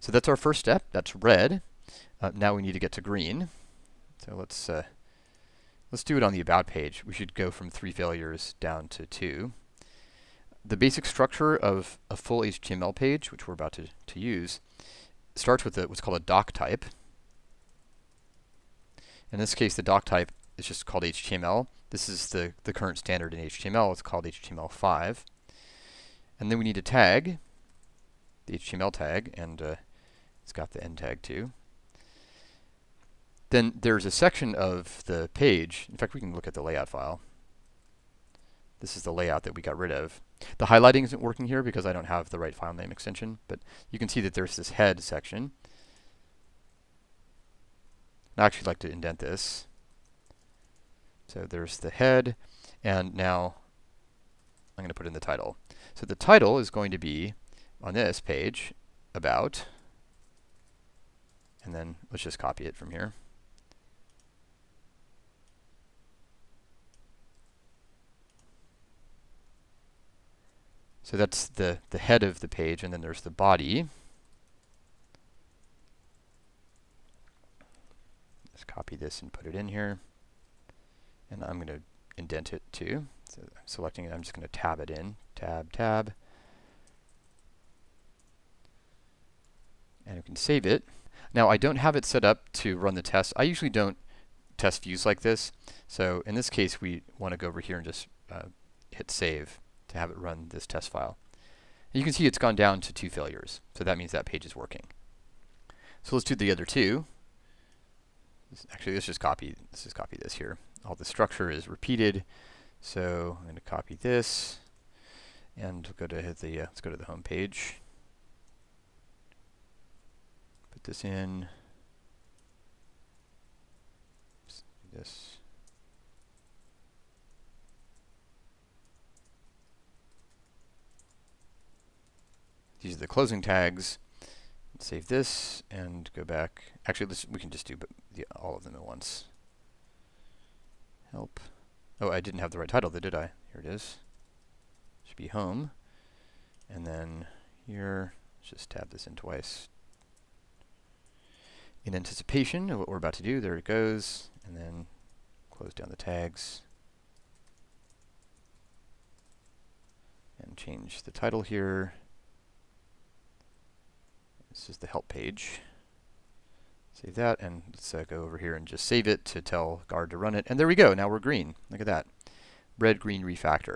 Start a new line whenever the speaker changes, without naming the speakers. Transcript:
So that's our first step. That's red. Now we need to get to green. So let's do it on the About page. We should go from 3 failures down to 2. The basic structure of a full HTML page, which we're about to use, starts with what's called a doc type. In this case, the doc type is just called HTML. This is the current standard in HTML. It's called HTML5. And then we need a tag, the HTML tag, and it's got the end tag too. Then there's a section of the page. In fact, we can look at the layout file. This is the layout that we got rid of. The highlighting isn't working here because I don't have the right file name extension, but you can see that there's this head section. I actually like to indent this. So there's the head, and now I'm going to put in the title. So the title is going to be, on this page, About, and then let's just copy it from here. So that's the head of the page, and then there's the body. Let's copy this and put it in here. And I'm going to indent it too. So I'm selecting it, I'm just going to tab it in. Tab, tab. And we can save it. Now I don't have it set up to run the test. I usually don't test views like this. So in this case, we want to go over here and just hit save to have it run this test file. And you can see it's gone down to 2 failures. So that means that page is working. So let's do the other 2. Actually, let's just copy this here. All the structure is repeated. So I'm going to copy this and go to let's go to the home page. Put this in. Let's do this. These are the closing tags. Save this and go back. Actually, we can just do all of them at once. Help. Oh, I didn't have the right title, though, did I? Here it is. Should be home. And then here, let's just tab this in twice. In anticipation of what we're about to do, there it goes. And then close down the tags. And change the title here. This is the help page. Save that, and let's go over here and just save it to tell Guard to run it. And there we go. Now we're green. Look at that. Red-green refactor.